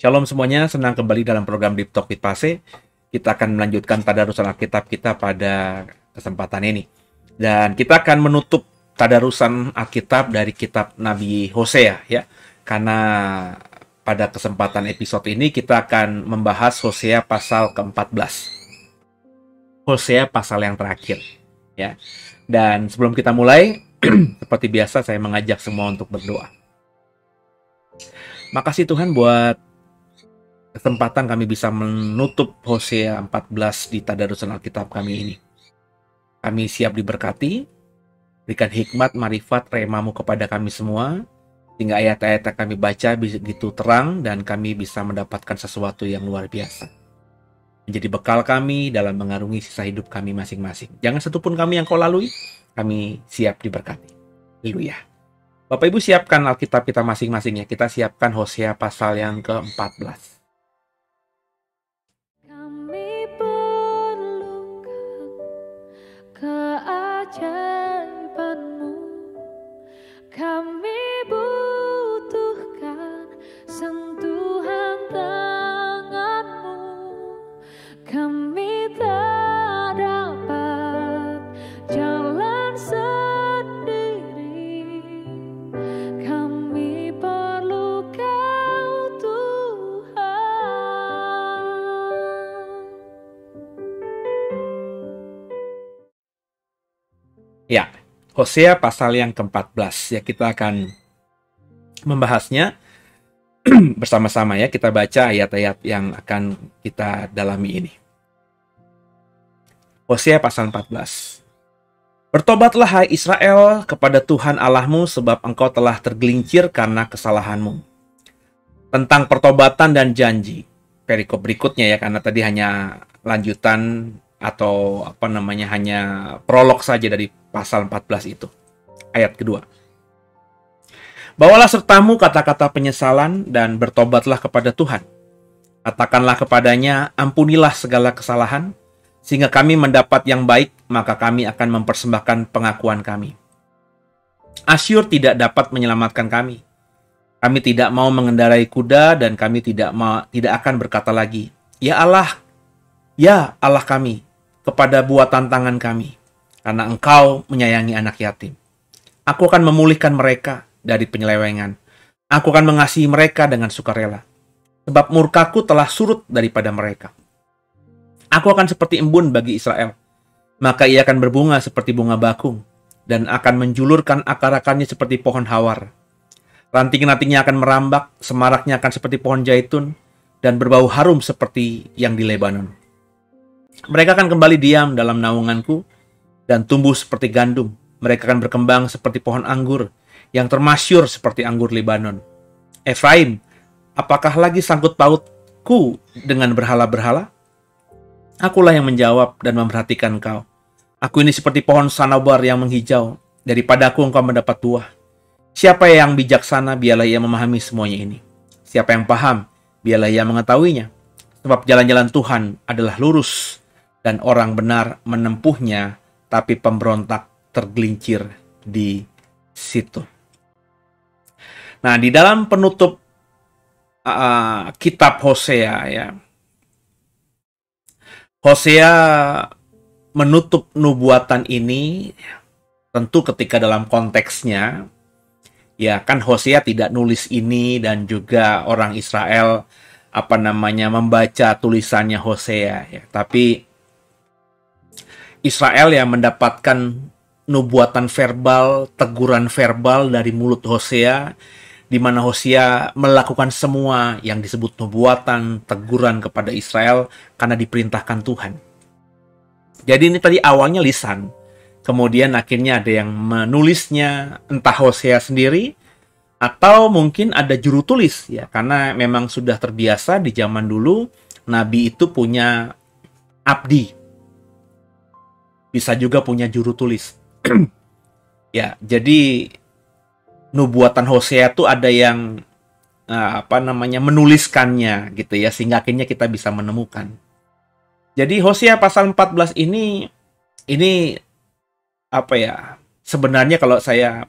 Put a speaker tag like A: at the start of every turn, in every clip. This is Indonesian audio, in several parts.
A: Shalom semuanya, senang kembali dalam program Deep Talk with Pase. Kita akan melanjutkan tadarusan Alkitab kita pada kesempatan ini. Dan kita akan menutup tadarusan Alkitab dari kitab Nabi Hosea ya. Karena pada kesempatan episode ini kita akan membahas Hosea pasal ke-14. Hosea pasal yang terakhir ya. Dan sebelum kita mulai, seperti biasa saya mengajak semua untuk berdoa. Makasih Tuhan buat kesempatan kami bisa menutup Hosea 14 di tadarusan Alkitab kami ini. Kami siap diberkati, berikan hikmat, marifat, remamu kepada kami semua, sehingga ayat-ayat yang kami baca begitu terang dan kami bisa mendapatkan sesuatu yang luar biasa. Menjadi bekal kami dalam mengarungi sisa hidup kami masing-masing. Jangan satupun kami yang kau lalui, kami siap diberkati. Haleluya. Bapak Ibu siapkan Alkitab kita masing-masing ya. Kita siapkan Hosea pasal yang ke-14.
B: Keajaibanmu, kami butuhkan sentuhan tanganmu, kami tak dapat jalan sendiri, kami perlu Kau Tuhan.
A: Ya, Hosea pasal yang ke-14 ya, kita akan membahasnya bersama-sama ya. Kita baca ayat-ayat yang akan kita dalami ini. Hosea pasal 14. Bertobatlah hai Israel kepada Tuhan Allahmu, sebab engkau telah tergelincir karena kesalahanmu. Tentang pertobatan dan janji, perikop berikutnya ya, karena tadi hanya lanjutan atau hanya prolog saja dari pasal 14 itu. Ayat kedua. Bawalah sertamu kata-kata penyesalan dan bertobatlah kepada Tuhan. Katakanlah kepadanya, ampunilah segala kesalahan, sehingga kami mendapat yang baik, maka kami akan mempersembahkan pengakuan kami. Asyur tidak dapat menyelamatkan kami. Kami tidak mau mengendarai kuda dan kami tidak akan berkata lagi, ya Allah kami, kepada buatan tangan kami, karena Engkau menyayangi anak yatim. Aku akan memulihkan mereka dari penyelewengan. Aku akan mengasihi mereka dengan sukarela, sebab murkaku telah surut daripada mereka. Aku akan seperti embun bagi Israel, maka ia akan berbunga seperti bunga bakung, dan akan menjulurkan akar-akarnya seperti pohon hawar. Ranting-rantingnya akan merambak, semaraknya akan seperti pohon zaitun, dan berbau harum seperti yang di Lebanon. Mereka akan kembali diam dalam naunganku dan tumbuh seperti gandum. Mereka akan berkembang seperti pohon anggur yang termasyur seperti anggur Lebanon. Efraim, apakah lagi sangkut pautku dengan berhala-berhala? Akulah yang menjawab dan memperhatikan kau. Aku ini seperti pohon sanabar yang menghijau. Daripada aku engkau mendapat buah. Siapa yang bijaksana, biarlah ia memahami semuanya ini. Siapa yang paham, biarlah ia mengetahuinya. Sebab jalan-jalan Tuhan adalah lurus, dan orang benar menempuhnya, tapi pemberontak tergelincir di situ. Nah, di dalam penutup kitab Hosea ya, Hosea menutup nubuatan ini tentu ketika dalam konteksnya ya kan Hosea tidak nulis ini dan juga orang Israel membaca tulisannya Hosea ya, tapi Israel yang mendapatkan nubuatan verbal, teguran verbal dari mulut Hosea, di mana Hosea melakukan semua yang disebut nubuatan, teguran kepada Israel karena diperintahkan Tuhan. Jadi ini tadi awalnya lisan, kemudian akhirnya ada yang menulisnya, entah Hosea sendiri Atau mungkin ada juru tulis ya, karena memang sudah terbiasa di zaman dulu nabi itu punya abdi, bisa juga punya juru tulis. Ya, jadi nubuatan Hosea itu ada yang menuliskannya gitu ya, sehingga akhirnya kita bisa menemukan. Jadi Hosea pasal 14 ini apa ya? Sebenarnya kalau saya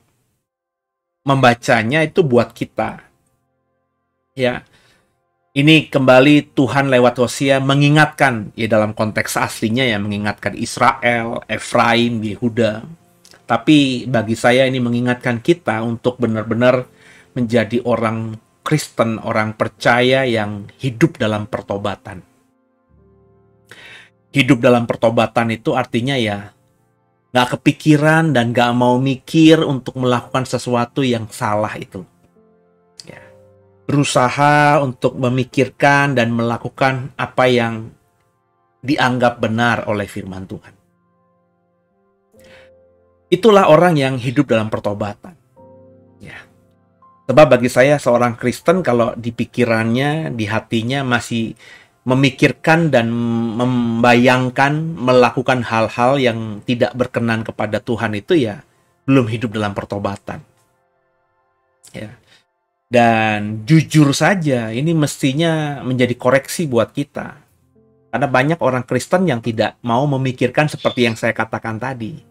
A: membacanya itu buat kita. Ya. Ini kembali Tuhan lewat Hosea mengingatkan, ya dalam konteks aslinya ya, mengingatkan Israel, Efraim, Yehuda. Tapi bagi saya ini mengingatkan kita untuk benar-benar menjadi orang Kristen, orang percaya yang hidup dalam pertobatan. Hidup dalam pertobatan itu artinya ya nggak kepikiran dan nggak mau mikir untuk melakukan sesuatu yang salah itu. Ya. Berusaha untuk memikirkan dan melakukan apa yang dianggap benar oleh firman Tuhan. Itulah orang yang hidup dalam pertobatan. Ya. Sebab bagi saya seorang Kristen kalau di pikirannya, di hatinya masih memikirkan dan membayangkan melakukan hal-hal yang tidak berkenan kepada Tuhan itu ya belum hidup dalam pertobatan. Ya. Dan jujur saja ini mestinya menjadi koreksi buat kita. Karena banyak orang Kristen yang tidak mau memikirkan seperti yang saya katakan tadi.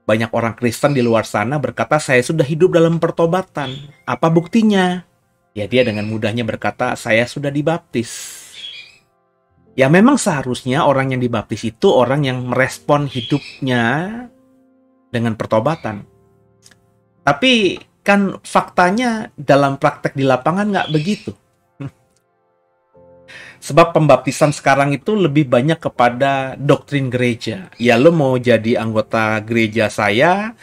A: Banyak orang Kristen di luar sana berkata saya sudah hidup dalam pertobatan. Apa buktinya? Ya dia dengan mudahnya berkata saya sudah dibaptis. Ya memang seharusnya orang yang dibaptis itu orang yang merespon hidupnya dengan pertobatan. Tapi kan faktanya dalam praktek di lapangan nggak begitu. Sebab pembaptisan sekarang itu lebih banyak kepada doktrin gereja. Ya lo mau jadi anggota gereja saya,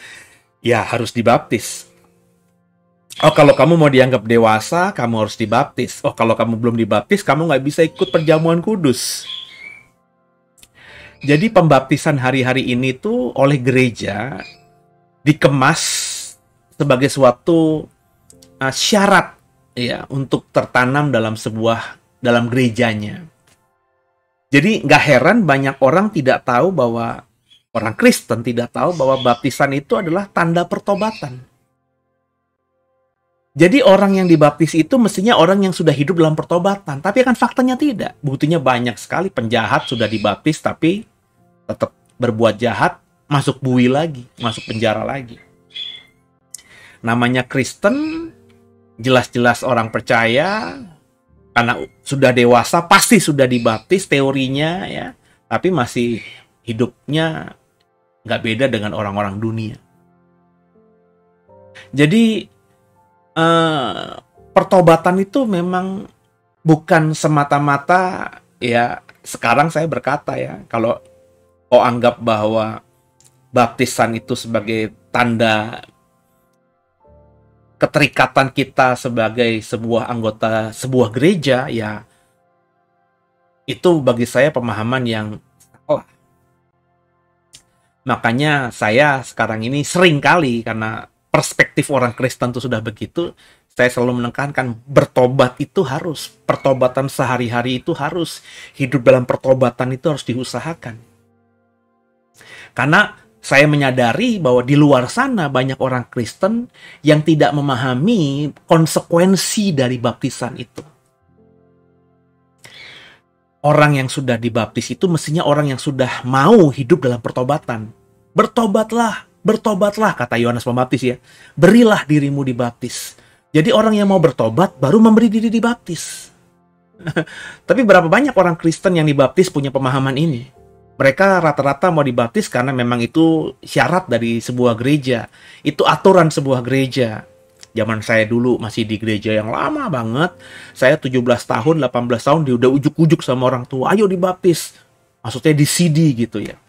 A: ya harus dibaptis. Oh, kalau kamu mau dianggap dewasa, kamu harus dibaptis. Oh, kalau kamu belum dibaptis, kamu nggak bisa ikut perjamuan kudus. Jadi pembaptisan hari-hari ini tuh oleh gereja dikemas sebagai suatu syarat ya untuk tertanam dalam gerejanya. Jadi nggak heran banyak orang tidak tahu bahwa orang Kristen tidak tahu bahwa baptisan itu adalah tanda pertobatan. Jadi orang yang dibaptis itu mestinya orang yang sudah hidup dalam pertobatan. Tapi kan faktanya tidak. Buktinya banyak sekali penjahat sudah dibaptis tapi tetap berbuat jahat, masuk bui lagi, masuk penjara lagi. Namanya Kristen, jelas-jelas orang percaya, karena sudah dewasa, pasti sudah dibaptis teorinya ya. Tapi masih hidupnya nggak beda dengan orang-orang dunia. Jadi pertobatan itu memang bukan semata-mata ya. Sekarang saya berkata ya, kalau kau anggap bahwa baptisan itu sebagai tanda keterikatan kita sebagai sebuah anggota sebuah gereja, ya itu bagi saya pemahaman yang salah. Makanya saya sekarang ini sering kali, karena perspektif orang Kristen itu sudah begitu, saya selalu menekankan bertobat itu harus, pertobatan sehari-hari itu harus, hidup dalam pertobatan itu harus diusahakan. Karena saya menyadari bahwa di luar sana banyak orang Kristen yang tidak memahami konsekuensi dari baptisan itu. Orang yang sudah dibaptis itu mestinya orang yang sudah mau hidup dalam pertobatan. Bertobatlah, kata Yohanes Pembaptis ya. Berilah dirimu dibaptis. Jadi orang yang mau bertobat baru memberi diri dibaptis. Tapi berapa banyak orang Kristen yang dibaptis punya pemahaman ini? Mereka rata-rata mau dibaptis karena memang itu syarat dari sebuah gereja. Itu aturan sebuah gereja. Zaman saya dulu masih di gereja yang lama banget. Saya 17 tahun, 18 tahun dia udah ujuk-ujuk sama orang tua. Ayo dibaptis. Maksudnya di CD gitu ya.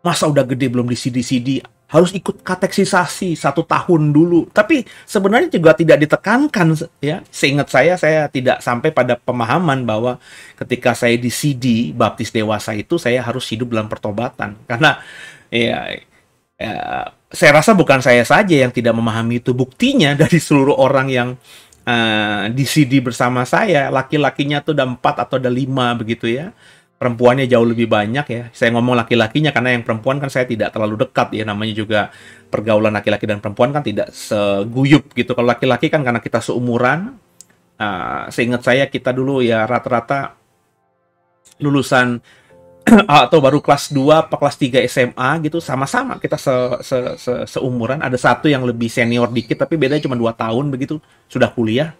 A: Masa udah gede belum di CD, harus ikut kateksisasi 1 tahun dulu. Tapi sebenarnya juga tidak ditekankan ya. Seingat saya tidak sampai pada pemahaman bahwa ketika saya di CD baptis dewasa itu saya harus hidup dalam pertobatan. Karena ya saya rasa bukan saya saja yang tidak memahami itu. Buktinya dari seluruh orang yang di CD bersama saya, laki-lakinya tuh ada 4 atau ada 5 begitu ya. Perempuannya jauh lebih banyak ya. Saya ngomong laki-lakinya karena yang perempuan kan saya tidak terlalu dekat ya. Namanya juga pergaulan laki-laki dan perempuan kan tidak seguyup gitu. Kalau laki-laki kan karena kita seumuran. Seingat saya kita dulu ya rata-rata lulusan atau baru kelas 2 atau kelas 3 SMA gitu, sama-sama kita seumuran. Ada satu yang lebih senior dikit tapi bedanya cuma 2 tahun begitu, sudah kuliah.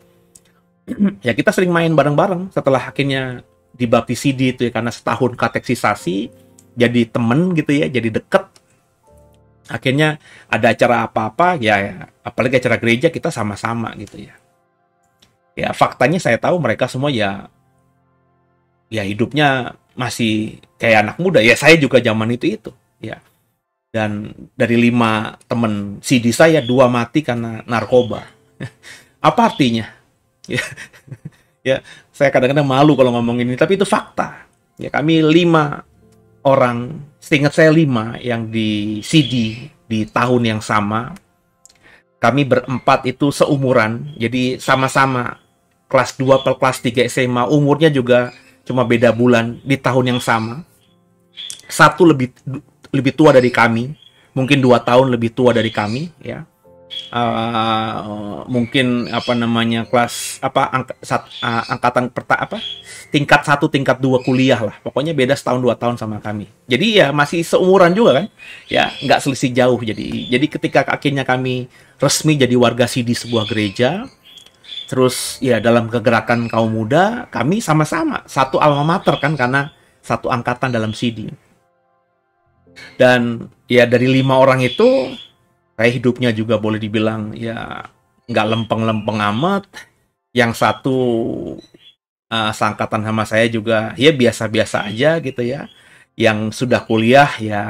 A: Ya kita sering main bareng-bareng setelah akhirnya dibaptis CD itu ya, karena setahun kateksisasi jadi temen gitu ya, jadi deket. Akhirnya ada acara apa-apa ya, apalagi acara gereja kita sama-sama gitu ya. Ya faktanya saya tahu mereka semua ya hidupnya masih kayak anak muda. Ya saya juga zaman itu ya. Dan dari 5 temen CD saya 2 mati karena narkoba. Apa artinya? Ya, ya saya kadang-kadang malu kalau ngomong ini, tapi itu fakta. Ya kami 5 orang, seingat saya 5 yang di CD di tahun yang sama. Kami berempat itu seumuran, jadi sama-sama kelas 2 atau kelas 3 SMA, umurnya juga cuma beda bulan di tahun yang sama. Satu lebih tua dari kami, mungkin 2 tahun lebih tua dari kami ya. Mungkin kelas angkatan tingkat 1 tingkat 2 kuliah lah, pokoknya beda setahun 2 tahun sama kami. Jadi ya masih seumuran juga kan ya, nggak selisih jauh. Jadi ketika akhirnya kami resmi jadi warga CD sebuah gereja, terus ya dalam kegerakan kaum muda, kami sama-sama satu alma mater kan, karena satu angkatan dalam CD. Dan ya dari 5 orang itu saya hidupnya juga boleh dibilang ya nggak lempeng-lempeng amat. Yang satu seangkatan sama saya juga ya biasa-biasa aja gitu ya. Yang sudah kuliah ya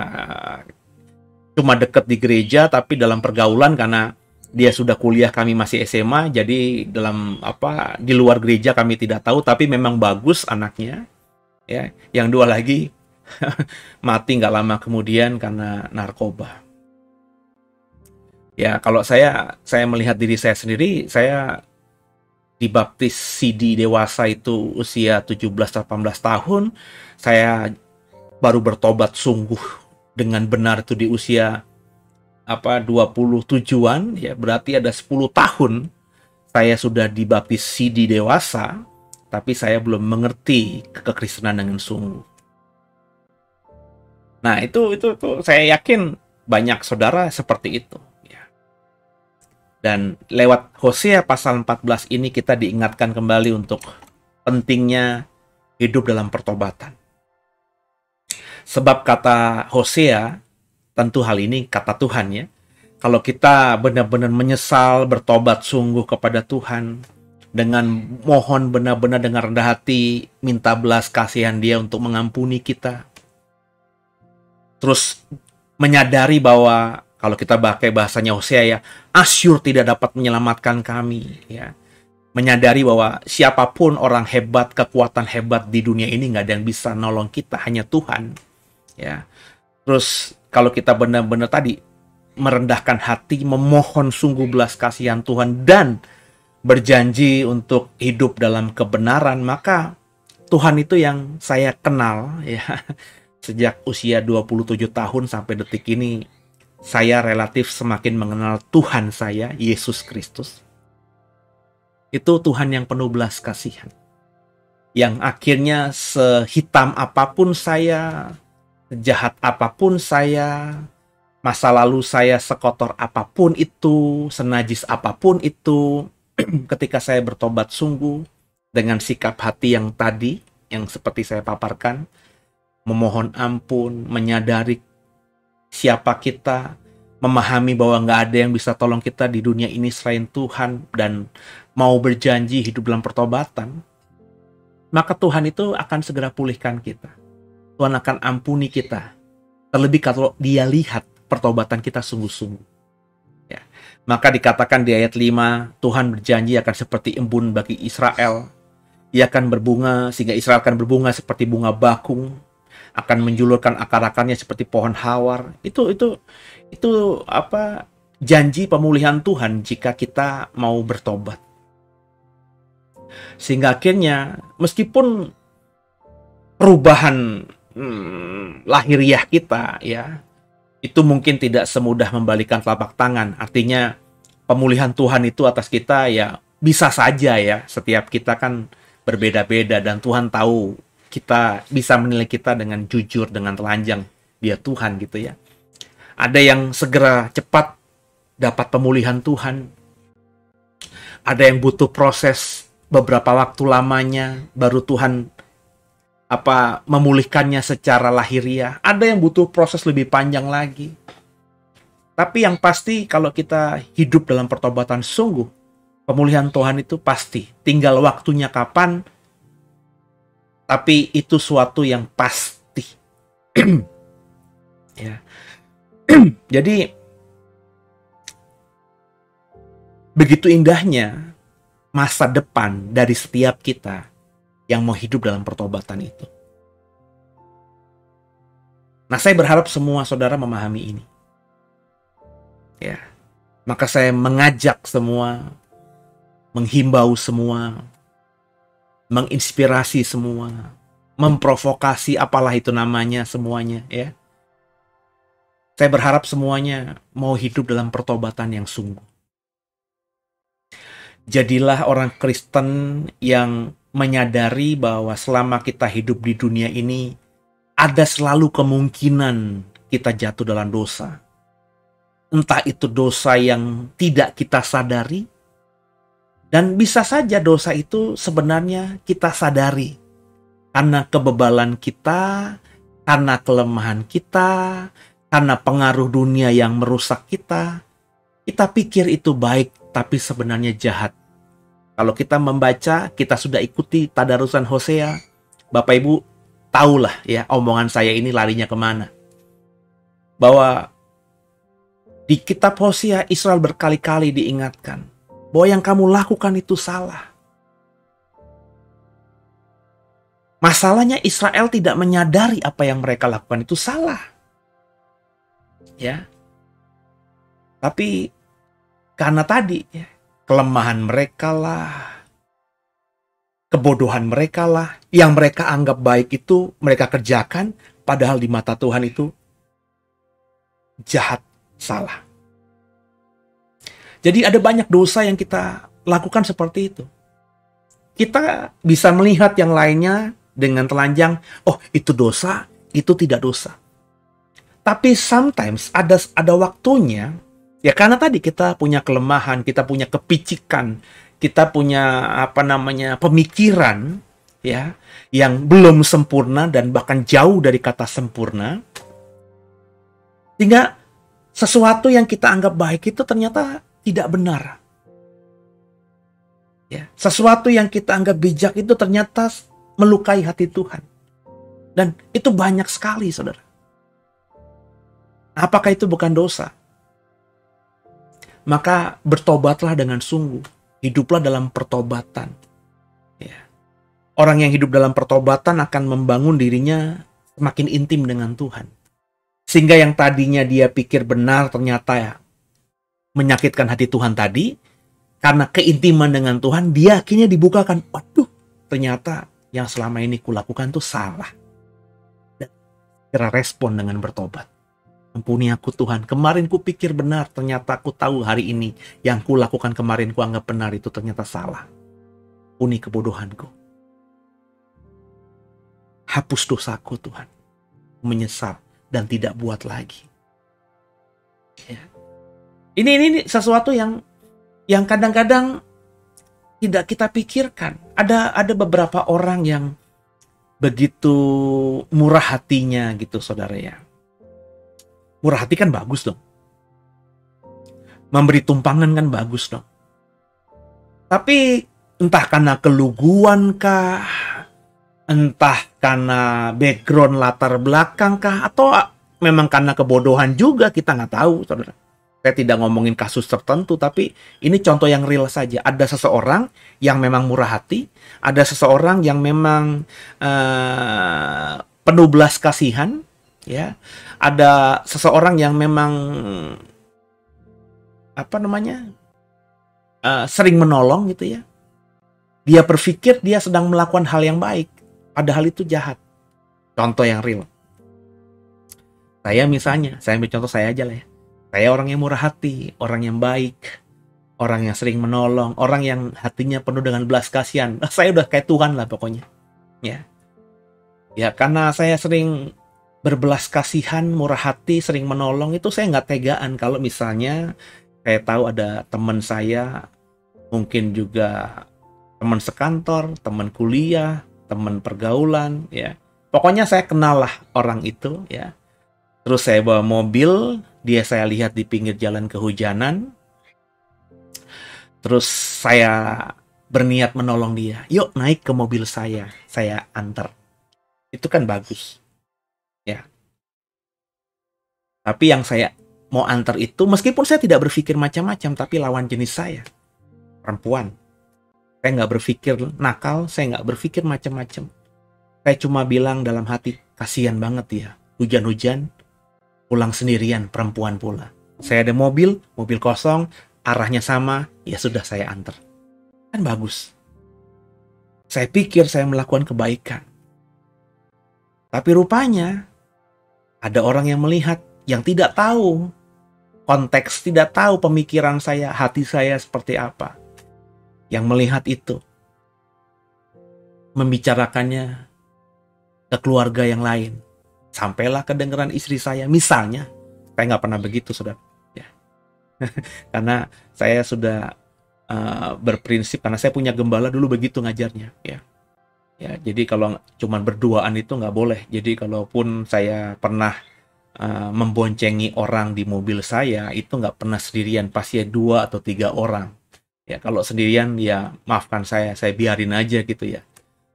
A: cuma deket di gereja, tapi dalam pergaulan karena dia sudah kuliah kami masih SMA, jadi dalam di luar gereja kami tidak tahu, tapi memang bagus anaknya ya. Yang 2 lagi mati nggak lama kemudian karena narkoba. Ya, kalau saya melihat diri saya sendiri, saya dibaptis CD dewasa itu usia 17-18 tahun. Saya baru bertobat sungguh dengan benar itu di usia 27-an, ya berarti ada 10 tahun saya sudah dibaptis CD dewasa, tapi saya belum mengerti kekristenan dengan sungguh. Nah, itu saya yakin banyak saudara seperti itu. Dan lewat Hosea pasal 14 ini kita diingatkan kembali untuk pentingnya hidup dalam pertobatan. Sebab kata Hosea, tentu hal ini kata Tuhan ya, kalau kita benar-benar menyesal, bertobat sungguh kepada Tuhan, dengan mohon benar-benar dengan rendah hati, minta belas kasihan Dia untuk mengampuni kita. Terus menyadari bahwa kalau kita pakai bahasanya Hosea ya, Asyur tidak dapat menyelamatkan kami ya. Menyadari bahwa siapapun orang hebat, kekuatan hebat di dunia ini nggak ada yang bisa nolong kita, hanya Tuhan ya. Terus kalau kita benar-benar tadi merendahkan hati, memohon sungguh belas kasihan Tuhan dan berjanji untuk hidup dalam kebenaran, maka Tuhan itu yang saya kenal ya. Sejak usia 27 tahun sampai detik ini, saya relatif semakin mengenal Tuhan saya, Yesus Kristus. Itu Tuhan yang penuh belas kasihan. Yang akhirnya sehitam apapun saya, sejahat apapun saya, masa lalu saya sekotor apapun itu, senajis apapun itu, ketika saya bertobat sungguh dengan sikap hati yang tadi, yang seperti saya paparkan, memohon ampun, menyadari siapa kita, memahami bahwa nggak ada yang bisa tolong kita di dunia ini selain Tuhan, dan mau berjanji hidup dalam pertobatan, maka Tuhan itu akan segera pulihkan kita. Tuhan akan ampuni kita. Terlebih kalau Dia lihat pertobatan kita sungguh-sungguh. Ya. Maka dikatakan di ayat 5, Tuhan berjanji akan seperti embun bagi Israel. Ia akan berbunga, sehingga Israel akan berbunga seperti bunga bakung. akan menjulurkan akar-akarnya seperti pohon hawar. Itu apa, janji pemulihan Tuhan jika kita mau bertobat. Sehingga akhirnya meskipun perubahan lahiriah kita ya, itu mungkin tidak semudah membalikan telapak tangan. Artinya pemulihan Tuhan itu atas kita ya bisa saja ya. Setiap kita kan berbeda-beda dan Tuhan tahu kita bisa menilai kita dengan jujur, dengan telanjang. Dia Tuhan gitu ya. Ada yang segera cepat dapat pemulihan Tuhan. Ada yang butuh proses beberapa waktu lamanya baru Tuhan memulihkannya secara lahiriah. Ada yang butuh proses lebih panjang lagi. Tapi yang pasti kalau kita hidup dalam pertobatan sungguh, pemulihan Tuhan itu pasti. Tinggal waktunya kapan, tapi itu suatu yang pasti. Ya. Jadi begitu indahnya masa depan dari setiap kita yang mau hidup dalam pertobatan itu. Nah, saya berharap semua saudara memahami ini. Ya. Maka saya mengajak semua, menghimbau semua, menginspirasi semua, memprovokasi apalah itu namanya semuanya ya. Saya berharap semuanya mau hidup dalam pertobatan yang sungguh. Jadilah orang Kristen yang menyadari bahwa selama kita hidup di dunia ini, ada selalu kemungkinan kita jatuh dalam dosa. Entah itu dosa yang tidak kita sadari, dan bisa saja dosa itu sebenarnya kita sadari. Karena kebebalan kita, karena kelemahan kita, karena pengaruh dunia yang merusak kita pikir itu baik, tapi sebenarnya jahat. Kalau kita membaca, kita sudah ikuti tadarusan Hosea, Bapak Ibu tahulah ya omongan saya ini larinya kemana. Bahwa di kitab Hosea Israel berkali-kali diingatkan bahwa yang kamu lakukan itu salah. Masalahnya Israel tidak menyadari apa yang mereka lakukan itu salah. Ya. Tapi karena tadi ya, kelemahan mereka lah, kebodohan mereka lah, yang mereka anggap baik itu mereka kerjakan, padahal di mata Tuhan itu jahat, salah. Jadi ada banyak dosa yang kita lakukan seperti itu. Kita bisa melihat yang lainnya dengan telanjang, oh itu dosa, itu tidak dosa. Tapi sometimes ada waktunya, ya karena tadi kita punya kelemahan, kita punya kepicikan, kita punya pemikiran ya yang belum sempurna dan bahkan jauh dari kata sempurna. Sehingga sesuatu yang kita anggap baik itu ternyata tidak benar. Ya, sesuatu yang kita anggap bijak itu ternyata melukai hati Tuhan. Dan itu banyak sekali, saudara. Apakah itu bukan dosa? Maka bertobatlah dengan sungguh. Hiduplah dalam pertobatan. Ya. Orang yang hidup dalam pertobatan akan membangun dirinya semakin intim dengan Tuhan. Sehingga yang tadinya dia pikir benar ternyata ya menyakitkan hati Tuhan tadi, karena keintiman dengan Tuhan, dia akhirnya dibukakan. Waduh, ternyata yang selama ini kulakukan itu salah. Dan segera respon dengan bertobat. Ampuni aku Tuhan, kemarin ku pikir benar, ternyata aku tahu hari ini yang kulakukan kemarin ku anggap benar itu ternyata salah. Ampuni kebodohanku. Hapus dosaku Tuhan. Menyesal dan tidak buat lagi. Ya. Ini sesuatu yang kadang-kadang tidak kita pikirkan. Ada beberapa orang yang begitu murah hatinya gitu saudara ya. Murah hati kan bagus dong. Memberi tumpangan kan bagus dong. Tapi entah karena keluguan kah, entah karena background latar belakang kah, atau memang karena kebodohan juga, kita nggak tahu saudara. Saya tidak ngomongin kasus tertentu, tapi ini contoh yang real saja. Ada seseorang yang memang murah hati, ada seseorang yang memang penuh belas kasihan, ya. Ada seseorang yang memang sering menolong gitu ya. Dia berpikir dia sedang melakukan hal yang baik, padahal itu jahat. Contoh yang real. Saya misalnya, saya ambil contoh saya aja lah ya. Saya orang yang murah hati, orang yang baik, orang yang sering menolong, orang yang hatinya penuh dengan belas kasihan. Saya udah kayak Tuhan lah pokoknya. Ya. Ya, karena saya sering berbelas kasihan, murah hati, sering menolong, itu saya nggak tegaan kalau misalnya saya tahu ada teman saya, mungkin juga teman sekantor, teman kuliah, teman pergaulan, ya. Pokoknya saya kenal lah orang itu, ya. Terus saya bawa mobil, dia saya lihat di pinggir jalan kehujanan. Terus saya berniat menolong dia. Yuk naik ke mobil saya antar. Itu kan bagus, ya. Tapi yang saya mau antar itu, meskipun saya tidak berpikir macam-macam, tapi lawan jenis saya, perempuan. Saya nggak berpikir nakal, saya nggak berpikir macam-macam. Saya cuma bilang dalam hati, kasihan banget ya, hujan-hujan, pulang sendirian, perempuan pula. Saya ada mobil kosong, arahnya sama, ya sudah saya antar. Kan bagus. Saya pikir saya melakukan kebaikan. Tapi rupanya, ada orang yang melihat, yang tidak tahu konteks, tidak tahu pemikiran saya, hati saya seperti apa. Yang melihat itu, membicarakannya ke keluarga yang lain. Sampailah kedengaran istri saya, misalnya. Saya nggak pernah begitu, saudara. Ya. Karena saya sudah berprinsip, karena saya punya gembala dulu begitu ngajarnya. Ya. Ya, jadi kalau cuman berduaan itu nggak boleh. Jadi kalaupun saya pernah memboncengi orang di mobil saya, itu nggak pernah sendirian, pasti 2 atau 3 orang. Ya, kalau sendirian ya maafkan saya biarin aja gitu ya.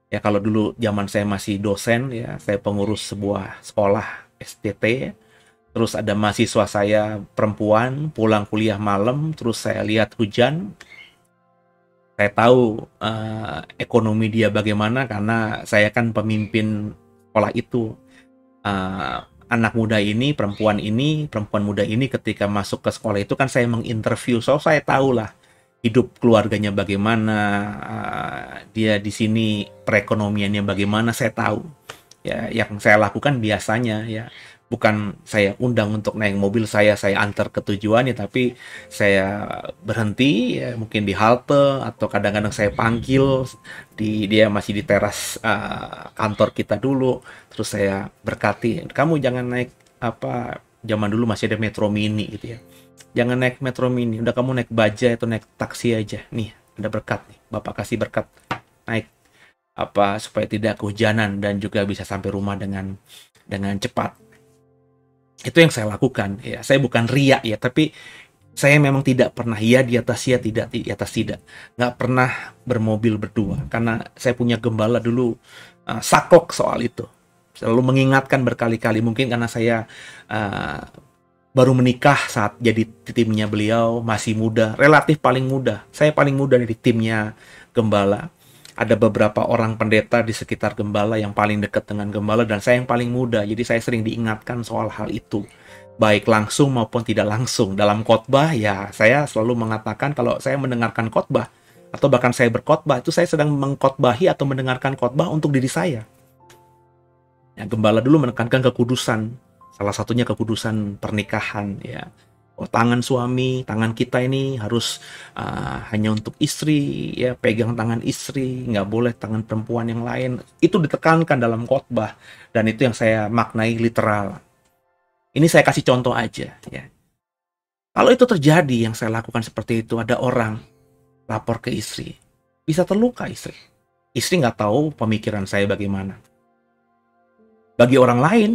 A: Ya, kalau dulu zaman saya masih dosen, ya, saya pengurus sebuah sekolah STT. Terus ada mahasiswa saya perempuan pulang kuliah malam, terus saya lihat hujan. Saya tahu ekonomi dia bagaimana karena saya kan pemimpin sekolah itu. Anak muda ini, perempuan muda ini ketika masuk ke sekolah itu kan saya menginterview, so saya tahu lah hidup keluarganya bagaimana, dia di sini perekonomiannya bagaimana, saya tahu. Ya, yang saya lakukan biasanya ya bukan saya undang untuk naik mobil saya antar ke tujuannya, tapi saya berhenti ya, mungkin di halte atau kadang-kadang saya panggil dia masih di teras kantor kita dulu, terus saya berkati, kamu jangan naik zaman dulu masih ada Metro Mini gitu ya. Jangan naik Metro Mini, udah kamu naik bajai atau naik taksi aja. Nih, ada berkat nih. Bapak kasih berkat. Naik supaya tidak kehujanan dan juga bisa sampai rumah dengan cepat. Itu yang saya lakukan. Ya, saya bukan riak ya, tapi saya memang tidak pernah ya di atas ya, tidak di atas tidak. Nggak pernah bermobil berdua karena saya punya gembala dulu sakok soal itu. Selalu mengingatkan berkali-kali, mungkin karena saya baru menikah saat jadi timnya beliau, masih muda, relatif paling muda. Saya paling muda di timnya gembala. Ada beberapa orang pendeta di sekitar gembala yang paling dekat dengan gembala, dan saya yang paling muda. Jadi saya sering diingatkan soal hal itu, baik langsung maupun tidak langsung. Dalam khotbah ya saya selalu mengatakan kalau saya mendengarkan khotbah atau bahkan saya berkhotbah, itu saya sedang mengkhotbahi atau mendengarkan khotbah untuk diri saya. Ya, gembala dulu menekankan kekudusan. Salah satunya kekudusan pernikahan ya. Oh, tangan suami, tangan kita ini harus hanya untuk istri ya, pegang tangan istri, nggak boleh tangan perempuan yang lain. Itu ditekankan dalam khotbah dan itu yang saya maknai literal. Ini saya kasih contoh aja ya. Kalau itu terjadi yang saya lakukan seperti itu, ada orang lapor ke istri, bisa terluka istri. Istri nggak tahu pemikiran saya bagaimana. Bagi orang lain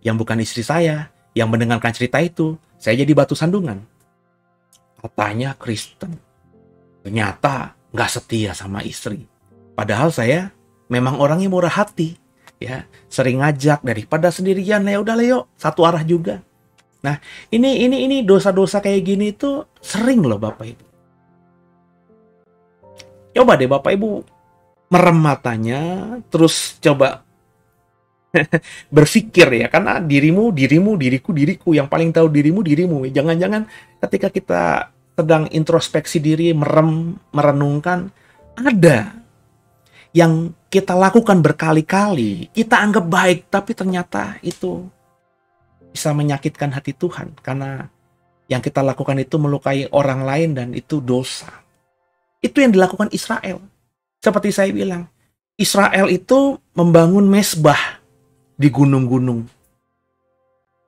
A: yang bukan istri saya, yang mendengarkan cerita itu, saya jadi batu sandungan. Katanya Kristen, ternyata nggak setia sama istri. Padahal saya memang orangnya murah hati, ya, sering ngajak daripada sendirian. Ya udah Leo, satu arah juga. Nah, ini dosa-dosa kayak gini itu sering loh Bapak Ibu. Coba deh Bapak Ibu merem matanya, terus coba berpikir ya, karena dirimu, dirimu, diriku, diriku, yang paling tahu dirimu, dirimu. Jangan-jangan ketika kita sedang introspeksi diri, merenungkan, ada yang kita lakukan berkali-kali, kita anggap baik, tapi ternyata itu bisa menyakitkan hati Tuhan, karena yang kita lakukan itu melukai orang lain dan itu dosa. Itu yang dilakukan Israel. Seperti saya bilang, Israel itu membangun mesbah di gunung-gunung,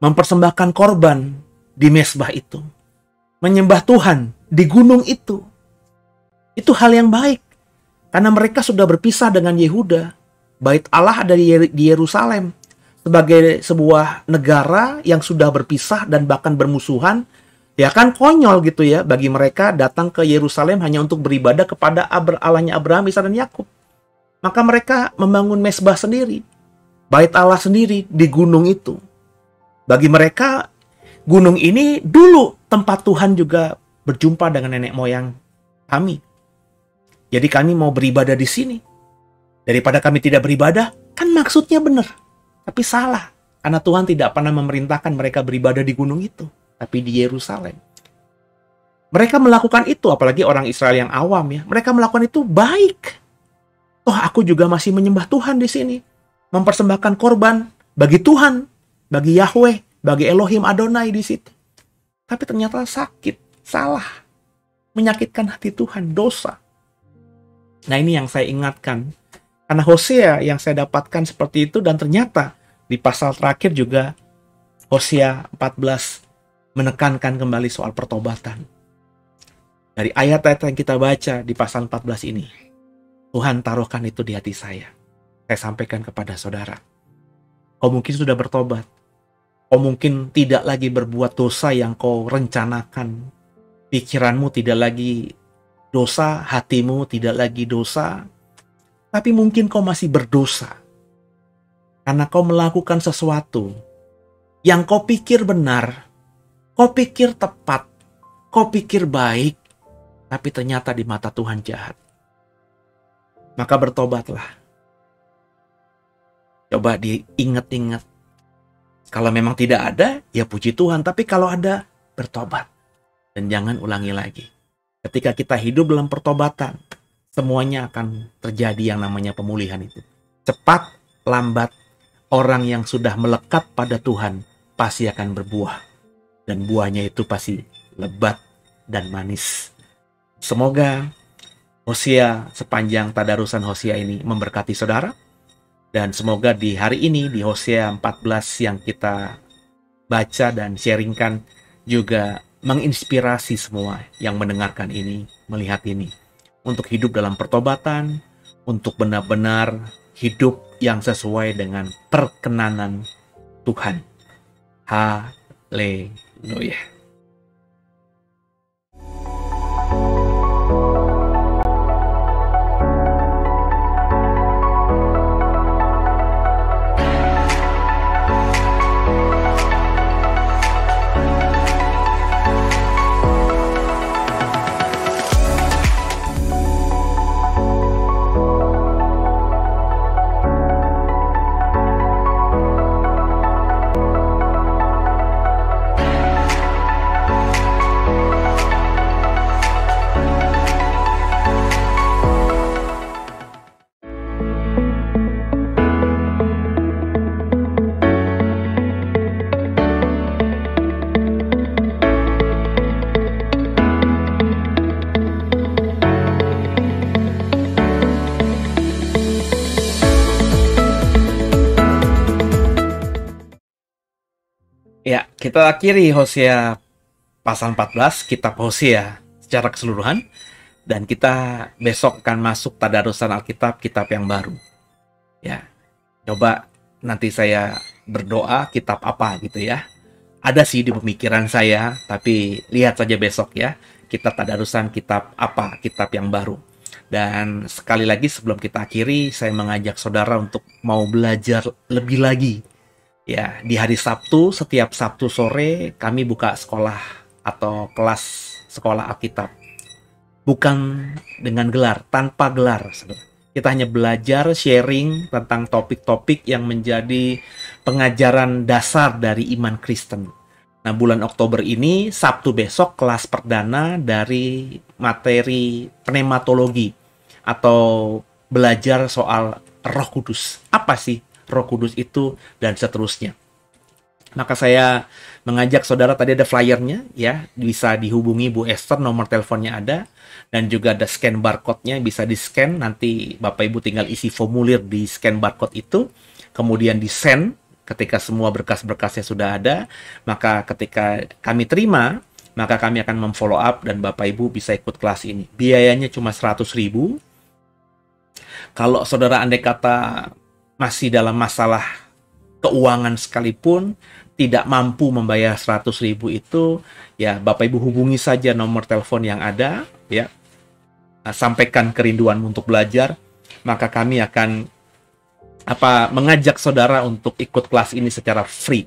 A: mempersembahkan korban di mesbah itu, menyembah Tuhan di gunung itu. Itu hal yang baik, karena mereka sudah berpisah dengan Yehuda. Bait Allah ada di Yerusalem, sebagai sebuah negara yang sudah berpisah dan bahkan bermusuhan. Ya kan konyol gitu ya bagi mereka datang ke Yerusalem hanya untuk beribadah kepada Allahnya Abraham, Ishak dan Yakub. Maka mereka membangun mesbah sendiri, bait Allah sendiri di gunung itu. Bagi mereka, gunung ini dulu tempat Tuhan juga berjumpa dengan nenek moyang kami. Jadi kami mau beribadah di sini. Daripada kami tidak beribadah, kan maksudnya benar. Tapi salah, karena Tuhan tidak pernah memerintahkan mereka beribadah di gunung itu, tapi di Yerusalem. Mereka melakukan itu, apalagi orang Israel yang awam ya. Mereka melakukan itu baik. Toh aku juga masih menyembah Tuhan di sini. Mempersembahkan korban bagi Tuhan, bagi Yahweh, bagi Elohim Adonai di situ. Tapi ternyata sakit, salah. Menyakitkan hati Tuhan, dosa. Nah ini yang saya ingatkan. Karena Hosea yang saya dapatkan seperti itu, dan ternyata di pasal terakhir juga Hosea 14 menekankan kembali soal pertobatan. Dari ayat-ayat yang kita baca di pasal 14 ini, Tuhan taruhkan itu di hati saya. Saya sampaikan kepada saudara. Kau mungkin sudah bertobat. Kau mungkin tidak lagi berbuat dosa yang kau rencanakan. Pikiranmu tidak lagi dosa, hatimu tidak lagi dosa. Tapi mungkin kau masih berdosa. Karena kau melakukan sesuatu yang kau pikir benar, kau pikir tepat, kau pikir baik, tapi ternyata di mata Tuhan jahat. Maka bertobatlah. Coba diingat-ingat. Kalau memang tidak ada, ya puji Tuhan. Tapi kalau ada, bertobat. Dan jangan ulangi lagi. Ketika kita hidup dalam pertobatan, semuanya akan terjadi yang namanya pemulihan itu. Cepat, lambat, orang yang sudah melekat pada Tuhan pasti akan berbuah. Dan buahnya itu pasti lebat dan manis. Semoga Hosea, sepanjang tadarusan Hosea ini memberkati saudara. Dan semoga di hari ini, di Hosea 14 yang kita baca dan sharingkan, juga menginspirasi semua yang mendengarkan ini, melihat ini. Untuk hidup dalam pertobatan, untuk benar-benar hidup yang sesuai dengan perkenanan Tuhan. Haleluya. Ya, kita akhiri Hosea pasal 14, kitab Hosea secara keseluruhan. Dan kita besok akan masuk tadarusan Alkitab, kitab yang baru. Ya, coba nanti saya berdoa kitab apa gitu ya. Ada sih di pemikiran saya, tapi lihat saja besok ya. Kita tadarusan kitab apa, kitab yang baru. Dan sekali lagi sebelum kita akhiri, saya mengajak saudara untuk mau belajar lebih lagi. Ya, di hari Sabtu, setiap Sabtu sore kami buka sekolah atau kelas sekolah Alkitab. Bukan dengan gelar, tanpa gelar. Kita hanya belajar sharing tentang topik-topik yang menjadi pengajaran dasar dari iman Kristen. Nah, bulan Oktober ini, Sabtu besok, kelas perdana dari materi pneumatologi atau belajar soal Roh Kudus. Apa sih Roh Kudus itu dan seterusnya. Maka saya mengajak saudara, tadi ada flyernya ya, bisa dihubungi Bu Esther, nomor teleponnya ada, dan juga ada scan barcode-nya, bisa di-scan, nanti Bapak Ibu tinggal isi formulir di scan barcode itu, kemudian di-send ketika semua berkas-berkasnya sudah ada, maka ketika kami terima, maka kami akan memfollow up dan Bapak Ibu bisa ikut kelas ini. Biayanya cuma 100.000. Kalau saudara andai kata masih dalam masalah keuangan sekalipun, tidak mampu membayar 100.000 itu, ya Bapak Ibu hubungi saja nomor telepon yang ada, ya. Sampaikan kerinduanmu untuk belajar, maka kami akan mengajak saudara untuk ikut kelas ini secara free.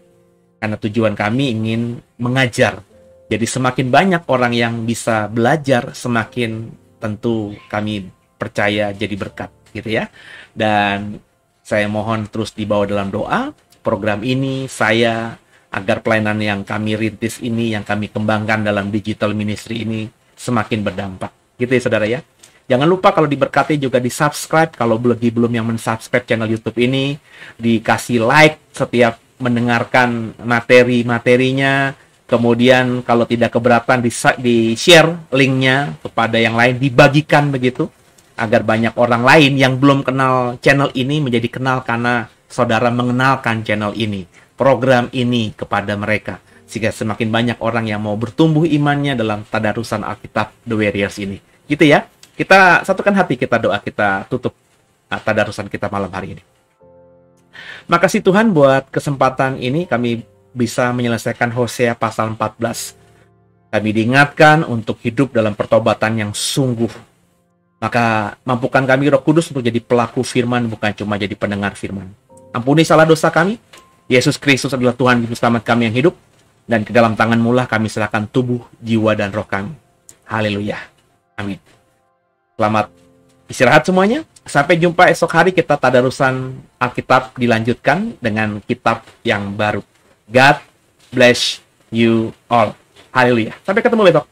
A: Karena tujuan kami ingin mengajar. Jadi semakin banyak orang yang bisa belajar, semakin tentu kami percaya jadi berkat, gitu ya. Dan saya mohon terus dibawa dalam doa. Program ini agar pelayanan yang kami rintis ini, yang kami kembangkan dalam digital ministry ini semakin berdampak. Gitu ya saudara ya. Jangan lupa kalau diberkati juga di-subscribe, kalau belum yang men-subscribe channel YouTube ini, dikasih like setiap mendengarkan materi-materinya, kemudian kalau tidak keberatan di-share linknya kepada yang lain, dibagikan begitu, agar banyak orang lain yang belum kenal channel ini menjadi kenal karena saudara mengenalkan channel ini, program ini kepada mereka, sehingga semakin banyak orang yang mau bertumbuh imannya dalam tadarusan Alkitab The Warriors ini. Gitu ya. Kita satukan hati, kita doa, kita tutup tadarusan kita malam hari ini. Makasih Tuhan buat kesempatan ini kami bisa menyelesaikan Hosea pasal 14. Kami diingatkan untuk hidup dalam pertobatan yang sungguh. Maka mampukan kami Roh Kudus untuk jadi pelaku firman, bukan cuma jadi pendengar firman. Ampuni salah dosa kami. Yesus Kristus adalah Tuhan Juru Selamat kami yang hidup. Dan ke dalam tangan-Mu lah kami serahkan tubuh, jiwa, dan roh kami. Haleluya. Amin. Selamat istirahat semuanya. Sampai jumpa esok hari, kita tadarusan Alkitab dilanjutkan dengan kitab yang baru. God bless you all. Haleluya. Sampai ketemu besok.